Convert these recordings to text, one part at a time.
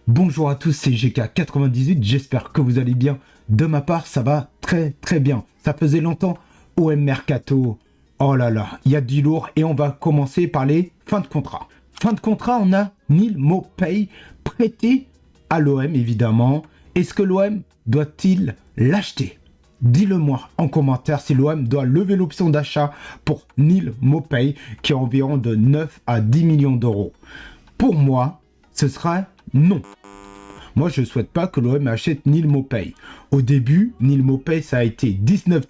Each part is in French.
Bonjour à tous, c'est GK98, j'espère que vous allez bien. De ma part, ça va très très bien. Ça faisait longtemps, OM Mercato. Oh là là, il y a du lourd et on va commencer par les fins de contrat. Fin de contrat, on a Neal Maupay prêté à l'OM évidemment. Est-ce que l'OM doit-il l'acheter? Dis-le-moi en commentaire si l'OM doit lever l'option d'achat pour Neal Maupay qui est environ de 9 à 10 millions d'euros. Pour moi, ce sera non. Moi, je ne souhaite pas que l'OM achète Neal Maupay. Au début, Neal Maupay, ça a été 19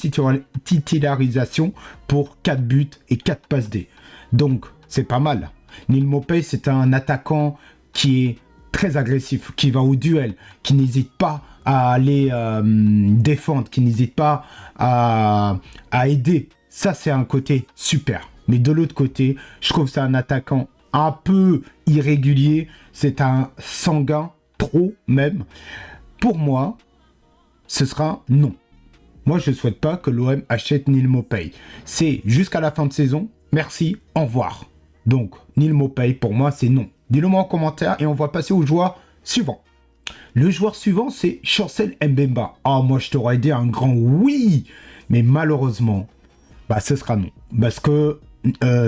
titularisations pour 4 buts et 4 passes D. Donc, c'est pas mal. Neal Maupay, c'est un attaquant qui est très agressif, qui va au duel, qui n'hésite pas à aller défendre, qui n'hésite pas à aider. Ça, c'est un côté super. Mais de l'autre côté, je trouve que c'est un attaquant un peu irrégulier. C'est un sanguin, trop même. Pour moi, ce sera non. Moi, je ne souhaite pas que l'OM achète Neal Maupay. C'est jusqu'à la fin de saison. Merci, au revoir. Donc, Neal Maupay, pour moi, c'est non. Dis-le-moi en commentaire et on va passer au joueur suivant. Le joueur suivant, c'est Chancel Mbemba. Ah, moi, je t'aurais dit un grand oui. Mais malheureusement, ce sera non. Parce que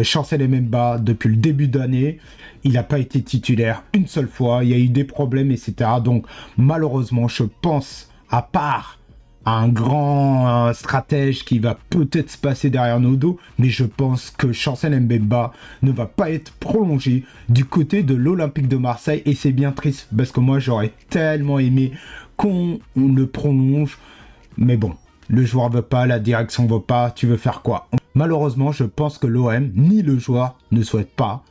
Chancel Mbemba, depuis le début d'année, il n'a pas été titulaire une seule fois. Il y a eu des problèmes, etc. Donc, malheureusement, je pense, à part un grand stratège qui va peut-être se passer derrière nos dos, mais je pense que Chancel Mbemba ne va pas être prolongé du côté de l'Olympique de Marseille. Et c'est bien triste, parce que moi, j'aurais tellement aimé qu'on le prolonge. Mais bon, le joueur veut pas, la direction veut pas, tu veux faire quoi? Malheureusement, je pense que l'OM ni le joueur ne souhaitent pas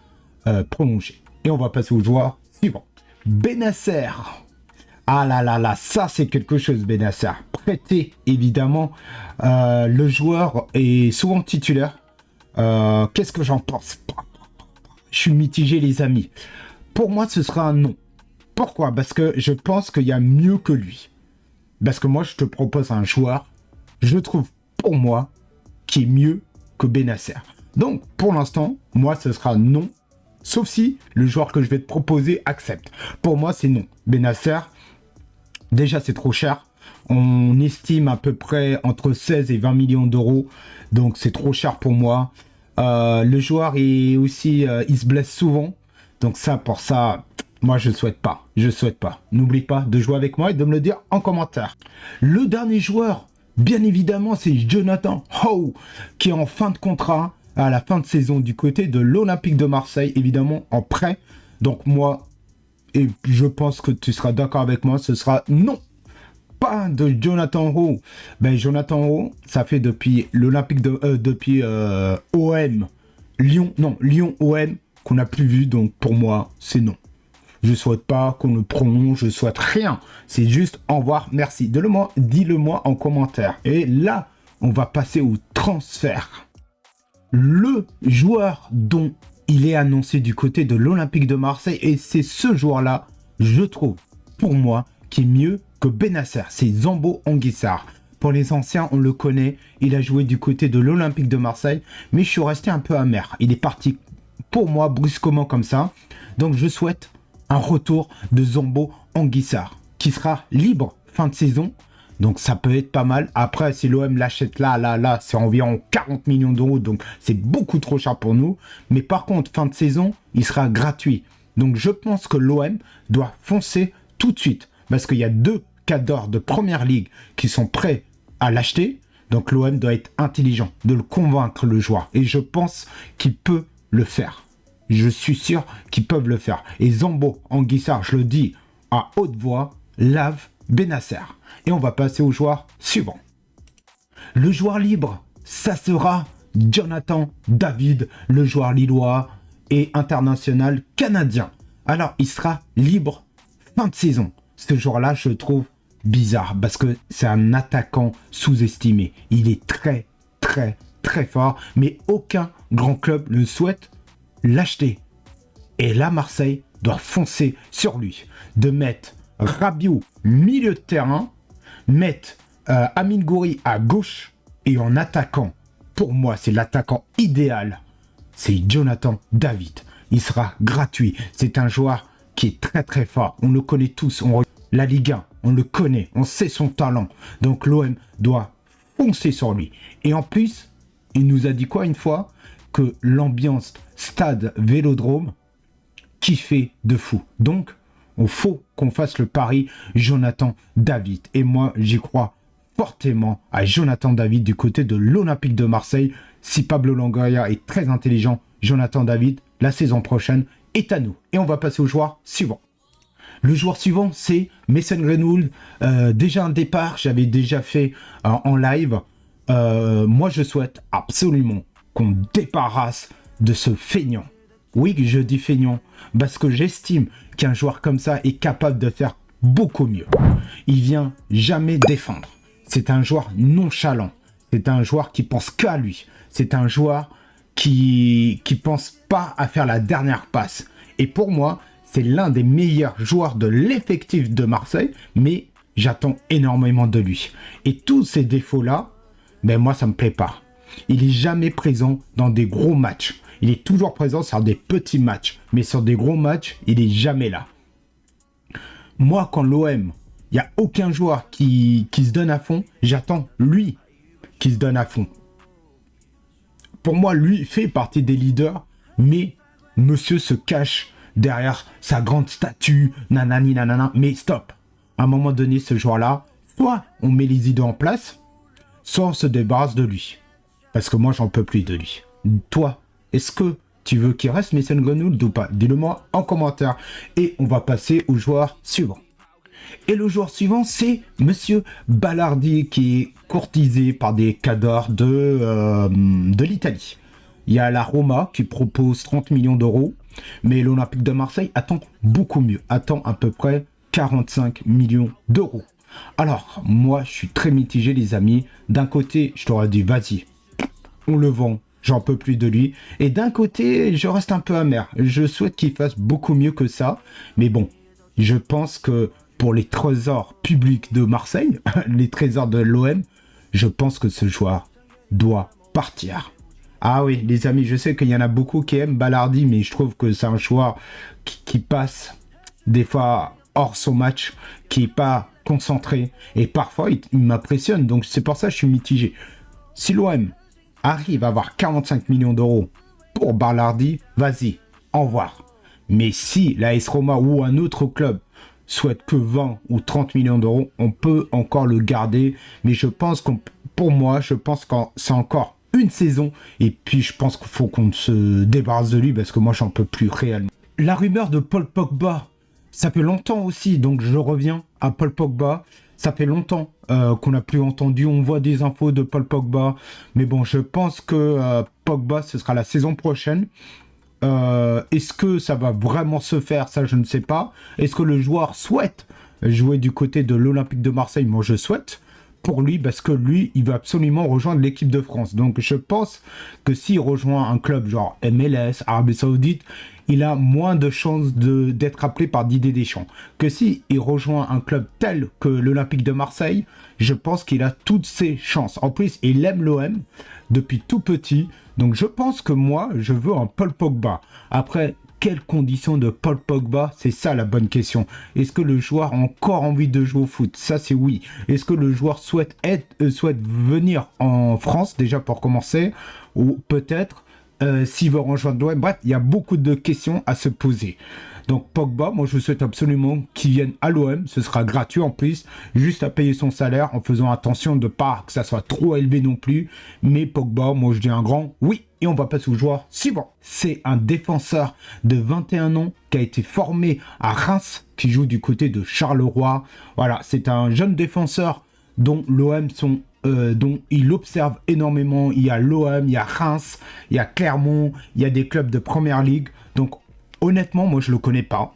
prolonger. Et on va passer au joueur suivant. Benasser. Ah là là là, ça c'est quelque chose, Benasser. Prêté, évidemment. Le joueur est souvent titulaire. Qu'est-ce que j'en pense? Je suis mitigé, les amis. Pour moi, ce sera un non. Pourquoi? Parce que je pense qu'il y a mieux que lui. Parce que moi, je te propose un joueur, je trouve, pour moi, qui est mieux que Benasser. Donc, pour l'instant, moi, ce sera non. Sauf si le joueur que je vais te proposer accepte. Pour moi, c'est non. Benasser, déjà, c'est trop cher. On estime à peu près entre 16 et 20 millions d'euros. Donc, c'est trop cher pour moi. Le joueur est aussi... il se blesse souvent. Donc, ça, pour ça... Moi, je ne souhaite pas. Je souhaite pas. N'oublie pas de jouer avec moi et de me le dire en commentaire. Le dernier joueur, bien évidemment, c'est Jonathan Howe, qui est en fin de contrat à la fin de saison du côté de l'Olympique de Marseille, évidemment en prêt. Donc moi, et je pense que tu seras d'accord avec moi, ce sera non. Pas de Jonathan Howe. Jonathan Howe, ça fait depuis l'Olympique de... depuis OM, Lyon, non, Lyon OM, qu'on n'a plus vu. Donc pour moi, c'est non. Je souhaite pas qu'on le prolonge, je souhaite rien. C'est juste au revoir, merci. Dis-le-moi en commentaire. Et là, on va passer au transfert. Le joueur dont il est annoncé du côté de l'Olympique de Marseille, et c'est ce joueur-là, je trouve, pour moi, qui est mieux que Benasser. C'est Zambo Anguissar. Pour les anciens, on le connaît. Il a joué du côté de l'Olympique de Marseille, mais je suis resté un peu amer. Il est parti, pour moi, brusquement comme ça. Donc, je souhaite un retour de Zambo Anguissar, qui sera libre fin de saison. Donc ça peut être pas mal. Après, si l'OM l'achète là, c'est environ 40 millions d'euros. Donc c'est beaucoup trop cher pour nous. Mais par contre, fin de saison, il sera gratuit. Donc je pense que l'OM doit foncer tout de suite. Parce qu'il y a 2 cadors de première ligue qui sont prêts à l'acheter. Donc l'OM doit être intelligent, de le convaincre le joueur. Et je pense qu'il peut le faire. Je suis sûr qu'ils peuvent le faire. Et Zambo Anguissar, je le dis à haute voix, lave Benasser. Et on va passer au joueur suivant. Le joueur libre, ça sera Jonathan David, le joueur lillois et international canadien. Alors, il sera libre fin de saison. Ce joueur-là, je le trouve bizarre parce que c'est un attaquant sous-estimé. Il est très, très, très fort, mais aucun grand club ne souhaite l'acheter. Et là, Marseille doit foncer sur lui. De mettre Rabiot milieu de terrain, mettre Amine Gouiri à gauche et en attaquant. Pour moi, c'est l'attaquant idéal. C'est Jonathan David. Il sera gratuit. C'est un joueur qui est très très fort. On le connaît tous. La Ligue 1, on le connaît. On sait son talent. Donc l'OM doit foncer sur lui. Et en plus, il nous a dit quoi une fois? Que l'ambiance stade Vélodrome kiffait de fou. Donc, il faut qu'on fasse le pari Jonathan David. Et moi, j'y crois fortement à Jonathan David du côté de l'Olympique de Marseille. Si Pablo Longoria est très intelligent, Jonathan David, la saison prochaine, est à nous. Et on va passer au joueur suivant. Le joueur suivant, c'est Mason Greenwood. Déjà un départ, j'avais déjà fait en live. Moi, je souhaite absolument qu'on débarrasse de ce feignant. Oui, je dis feignant, parce que j'estime qu'un joueur comme ça est capable de faire beaucoup mieux. Il vient jamais défendre. C'est un joueur nonchalant. C'est un joueur qui pense qu'à lui. C'est un joueur qui pense pas à faire la dernière passe. Et pour moi, c'est l'un des meilleurs joueurs de l'effectif de Marseille, mais j'attends énormément de lui. Et tous ces défauts-là, ben moi, ça me plaît pas. Il est jamais présent dans des gros matchs. Il est toujours présent sur des petits matchs. Mais sur des gros matchs, il est jamais là. Moi, quand l'OM, il n'y a aucun joueur qui se donne à fond, j'attends lui qui se donne à fond. Pour moi, lui fait partie des leaders, mais monsieur se cache derrière sa grande statue, nanani nanana. Mais stop. À un moment donné, ce joueur-là, soit on met les idées en place, soit on se débarrasse de lui. Parce que moi, j'en peux plus de lui. Toi, est-ce que tu veux qu'il reste Mason Greenwood ou pas? Dis-le-moi en commentaire. Et on va passer au joueur suivant. Et le joueur suivant, c'est Monsieur Ballardi, qui est courtisé par des cadors de l'Italie. Il y a la Roma qui propose 30 millions d'euros, mais l'Olympique de Marseille attend beaucoup mieux, attend à peu près 45 millions d'euros. Alors, moi, je suis très mitigé, les amis. D'un côté, je t'aurais dit, vas-y, on le vend, j'en peux plus de lui. Et d'un côté, je reste un peu amer. Je souhaite qu'il fasse beaucoup mieux que ça. Mais bon, je pense que pour les trésors publics de Marseille, les trésors de l'OM, je pense que ce joueur doit partir. Ah oui, les amis, je sais qu'il y en a beaucoup qui aiment Ballardi, mais je trouve que c'est un joueur qui passe des fois hors son match, qui n'est pas concentré. Et parfois, il m'impressionne. Donc, c'est pour ça que je suis mitigé. Si l'OM arrive à avoir 45 millions d'euros pour Ballardi, vas-y, au revoir. Mais si la AS Roma ou un autre club souhaite que 20 ou 30 millions d'euros, on peut encore le garder. Mais je pense pour moi, je pense que c'est encore une saison. Et puis, je pense qu'il faut qu'on se débarrasse de lui parce que moi, j'en peux plus réellement. La rumeur de Paul Pogba, ça fait longtemps aussi. Donc, je reviens à Paul Pogba. Ça fait longtemps qu'on n'a plus entendu. On voit des infos de Paul Pogba. Mais bon, je pense que Pogba, ce sera la saison prochaine. Est-ce que ça va vraiment se faire? Ça, je ne sais pas. Est-ce que le joueur souhaite jouer du côté de l'Olympique de Marseille? Moi, je souhaite pour lui parce que lui, il veut absolument rejoindre l'équipe de France. Donc, je pense que s'il rejoint un club genre MLS, Arabie Saoudite, il a moins de chances d'être appelé par Didier Deschamps. Que s'il rejoint un club tel que l'Olympique de Marseille, je pense qu'il a toutes ses chances. En plus, il aime l'OM depuis tout petit. Donc, je pense que moi, je veux un Paul Pogba. Après, quelles conditions de Paul Pogba? C'est ça la bonne question. Est-ce que le joueur a encore envie de jouer au foot? Ça, c'est oui. Est-ce que le joueur souhaite venir en France, déjà pour commencer? Ou peut-être s'il veut rejoindre l'OM? Bref, il y a beaucoup de questions à se poser. Donc Pogba, moi je souhaite absolument qu'il vienne à l'OM, ce sera gratuit en plus, juste à payer son salaire en faisant attention de pas que ça soit trop élevé non plus. Mais Pogba, moi je dis un grand oui. Et on va passer au joueur suivant. C'est un défenseur de 21 ans qui a été formé à Reims, qui joue du côté de Charleroi. Voilà, c'est un jeune défenseur dont l'OM dont il observe énormément. Il y a l'OM, il y a Reims, il y a Clermont, il y a des clubs de Première Ligue. Donc honnêtement, moi je le connais pas.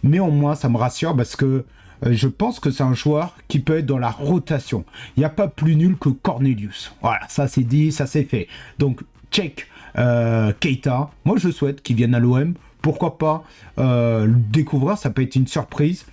Mais au moins ça me rassure parce que je pense que c'est un joueur qui peut être dans la rotation. Il n'y a pas plus nul que Cornelius. Voilà, ça c'est dit, ça c'est fait. Donc check Keita. Moi je souhaite qu'il vienne à l'OM. Pourquoi pas le découvrir, ça peut être une surprise.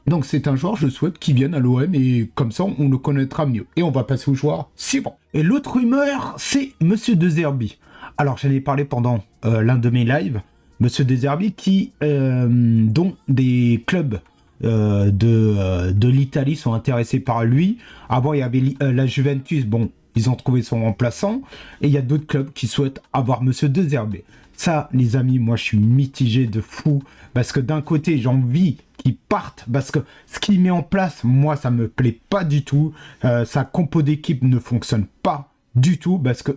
Donc c'est un joueur, je souhaite qu'il vienne à l'OM et comme ça on le connaîtra mieux. Et on va passer au joueur suivant. Et l'autre rumeur, c'est Monsieur De Zerbi. Alors j'en ai parlé pendant l'un de mes lives, Monsieur De Zerbi, dont des clubs de l'Italie sont intéressés par lui. Avant, il y avait la Juventus. Bon, ils ont trouvé son remplaçant. Et il y a d'autres clubs qui souhaitent avoir Monsieur De Zerbi. Ça, les amis, moi, je suis mitigé de fou. Parce que d'un côté, j'ai envie qu'ils partent. Parce que ce qu'il met en place, moi, ça me plaît pas du tout. Sa compo d'équipe ne fonctionne pas du tout. Parce que,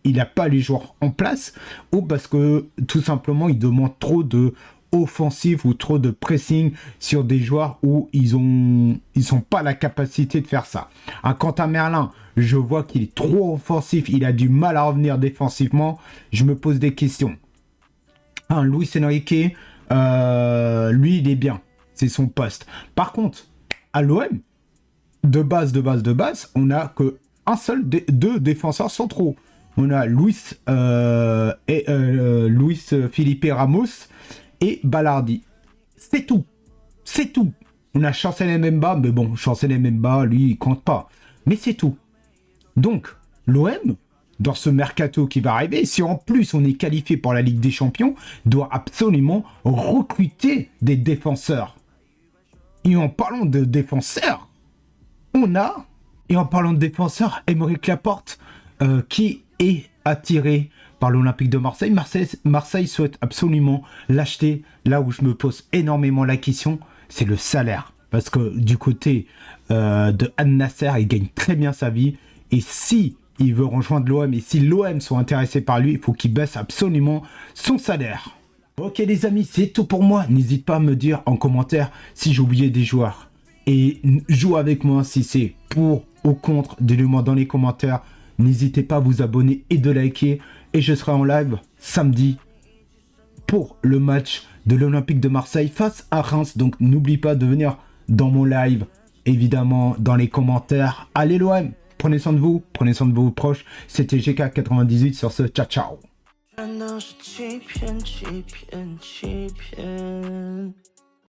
il n'a pas les joueurs en place, ou parce que, tout simplement, il demande trop de offensif ou trop de pressing sur des joueurs où ils sont pas la capacité de faire ça. Quant à Merlin, je vois qu'il est trop offensif, il a du mal à revenir défensivement. Je me pose des questions. Luis Enrique, lui, il est bien, c'est son poste. Par contre, à l'OM, de base, on a que deux défenseurs centraux. On a Luis Felipe Ramos et Ballardi. C'est tout. On a Chancel Mbemba, mais bon, Chancel Mbemba, lui, il compte pas. Mais c'est tout. Donc, l'OM, dans ce mercato qui va arriver, si en plus on est qualifié pour la Ligue des Champions, doit absolument recruter des défenseurs. Et en parlant de défenseurs, Aymeric Laporte, qui est attiré par l'Olympique de Marseille. Marseille souhaite absolument l'acheter. Là où je me pose énormément la question, c'est le salaire. Parce que du côté de Al Nassr, il gagne très bien sa vie. Et si il veut rejoindre l'OM, et si l'OM sont intéressés par lui, il faut qu'il baisse absolument son salaire. Ok les amis, c'est tout pour moi. N'hésite pas à me dire en commentaire si j'ai oublié des joueurs. Et joue avec moi si c'est pour ou contre. Dis-le-moi dans les commentaires. N'hésitez pas à vous abonner et de liker. Et je serai en live samedi pour le match de l'Olympique de Marseille face à Reims. Donc n'oublie pas de venir dans mon live, évidemment dans les commentaires. Allez l'OM, prenez soin de vous, prenez soin de vos proches. C'était GK98 sur ce ciao ciao.